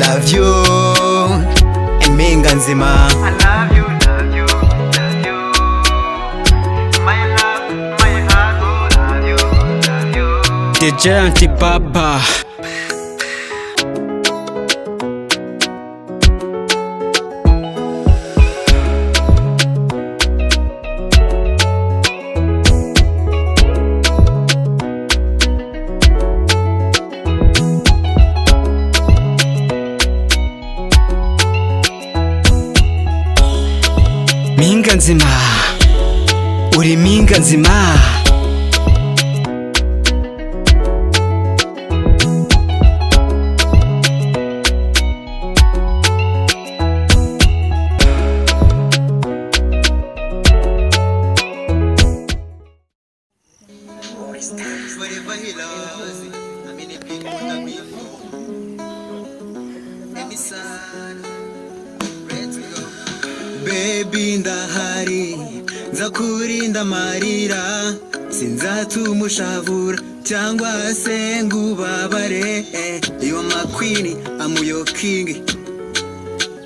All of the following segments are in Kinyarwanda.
Love you, Mpinga Nzima. I love you, love you, love you. My love, my heart, oh, love you, love you. DJ Antipapa. Mpinga Nzima, uri Mpinga Nzima. Baby ndahari nzakurinda amarira sinzatuma ushavura cyangwa se ngubabare. You are my queen, I'm your king.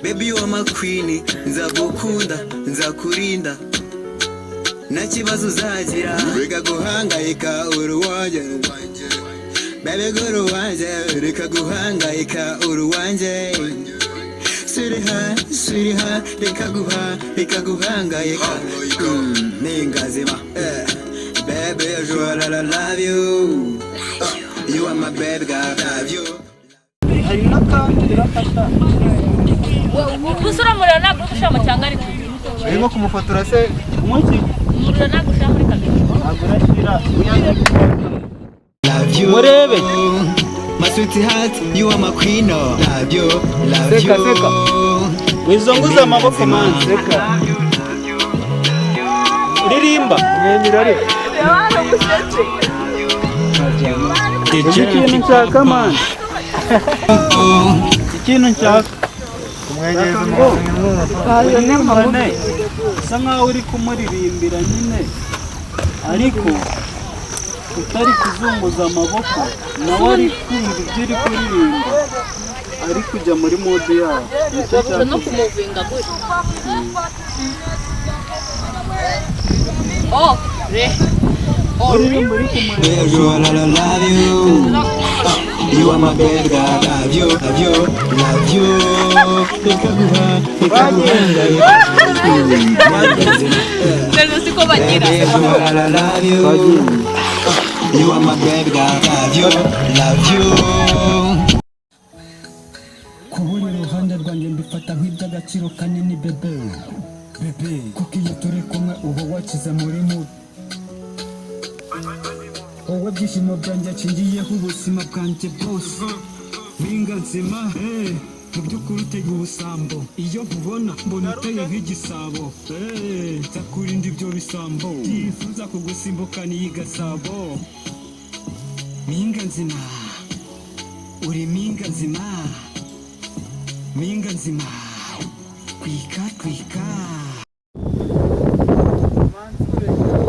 Baby you are my queen, nzagukunda nzakurinda nta kibazo uzagira. Reka guhangayika uruwanjye baby guru wanjye, reka guhangayika uruwanjye. Sweetheart, reka guhangayika. Mpinga Nzima, baby I love you. You are my baby girl, love you. hari n'akandi rakata gusura muriro nagushama cyangwa ari urimo kumufotora se umunsi muriro nagushama muri kamera agurashira Love you, murebe my sweetheart, you are my queen, love you, love seka seka you. wizunguza amaboko man seka uririmba nyenyira ariko ikintu nshaka man ikintu nshaka kumwenyeza ayo nemane usa nkaho uri kumuririmbira nyine ariko utari kuzunguza amaboko nawe ari kumva ibyo uri kuririmba ari kujya muri mode yawe bavuze no kumuvinga gutya oh re uririmba uri kumureba You are my baby girl, love you, love you, love you. siko bagira Love you. You are my baby girl, love you, love you. Kubura iruhande rwanjye mbifata nk'iby'agaciro kanini bebe kuko iyo turi kumwe uba wakize muri mu wowe byishimo byanjye nshingiyeho ubuzima bwanjye bwose. Mpinga Nzima, mu by'ukuri uteye ubusambo, iyo nkubona mbona uteye nk'igisabo. Nzakurinda ibyo bisambo yifuza kugusimbukana iyi Gasabo. Mpinga Nzima, uri Mpinga Nzima. Mpinga Nzima, twika twika.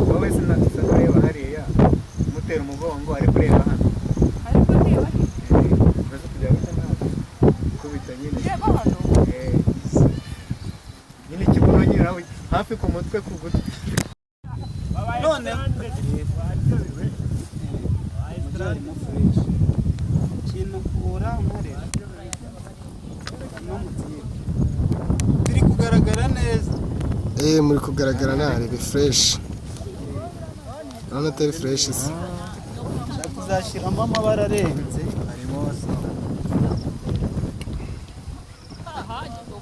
wowe sinatisa kureba hariya mutera umugongo ari kureba hano ariko niba uraza kujya gusa nawe kubita nyine reba hano nyine ikibuno nyine nawe hafi ku mutwe ku gutwi none mujyarimo fureshi ikintu kura nkorera no mutiye turi kugaragara neza muri kugaragara nari fresh. Urabona atari fresh se. Tuzashyiramo amabara arenze harimo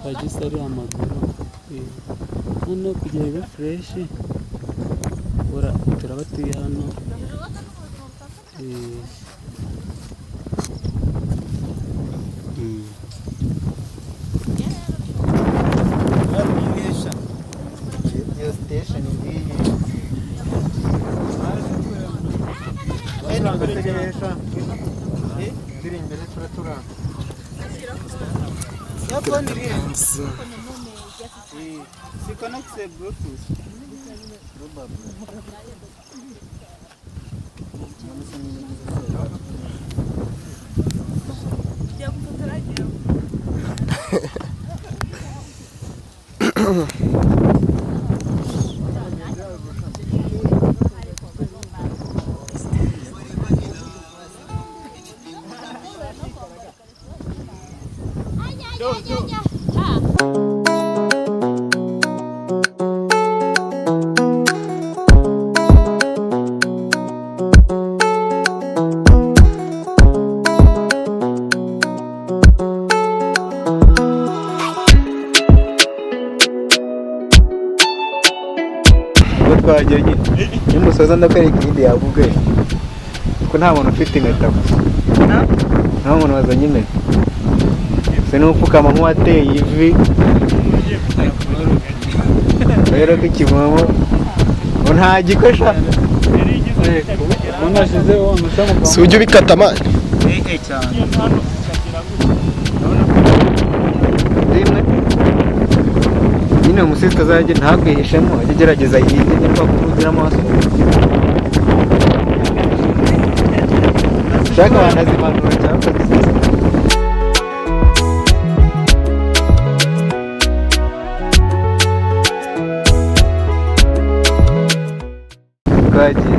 bagisa ari amaguru hano kugira ngo fresh ora turaba tuyi hano station si connecte Bluetooth. twajyanye n'umusoza ndakwereka ibindi yavuga ko nta muntu ufite impeta gusa nta muntu wazanye impeta se n'upfukama nk'uwateye ivi rero ko ikivomo ngo nta gikoresha si ujya ubikata amani nyine umusisi utazajya ntakwihishemo ajya ugerageza yirinde niba kugira amaso ushaka wanazimanura cyangwa twagiye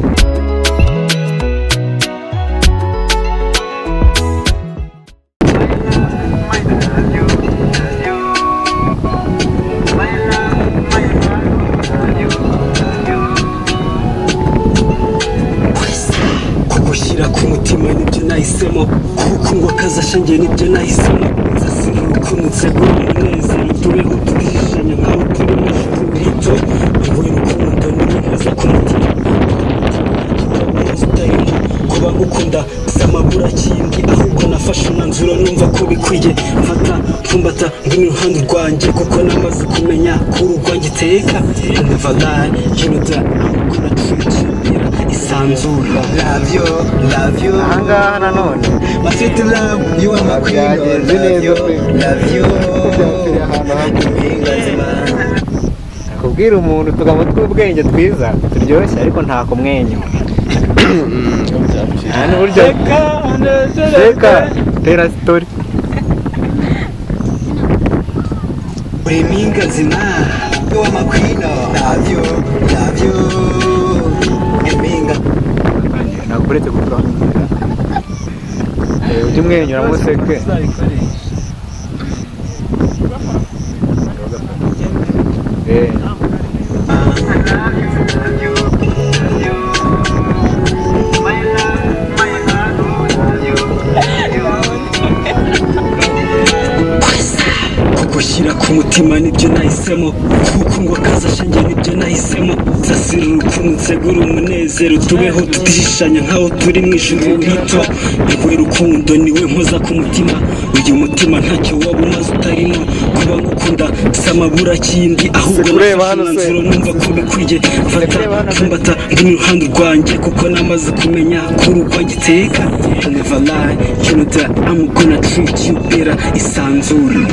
nahisemo kuko ngo akazashangiye nibyo nahisemo nzasira urukundo nsegura umunezero tubeho twishimye nkaho turi mu ijuru rito iwe rukundo n'inkoza ku mutima utarimo kuba ngukunda gusa amabura kindi ahubwo nafashe umwanzuro numva ko bikwiye mfata mfumbata ngwino iruhande rwanjye kuko namaze kumenya ko urugwanjye iteka never lie you know that I'm gonna treat you isanzura love you ahangaha nanone my sweet love you are my queen love you Mpinga Nzima kubwira umuntu tugamo tw'ubwenge twiza turyoshye ariko nta kumwenyura hano buryo reka tera story Mpinga Nzima you are my queen love you Mpinga nakuretse gutora ujye umwenyura museke gushyira ku mutima nibyo nahisemo kuko ngo akazashangiye nibyo nahisemo nzasira urukundo nsegura umunezero tubeho tutishishanya nkaho turi mu ijuru rito iwe rukundo niwe nkoza ku mutima uyu mutima ntacyo waba umaze utarimo kuba ngukunda gusa amabura kindi ahubwo nafashe umwanzuro numva ko bikwiye mfata mfumbata ngwino iruhande rwanjye kuko namaze kumenya ko urugwanjye iteka never lie you know that I'm gonna treat you better isanzure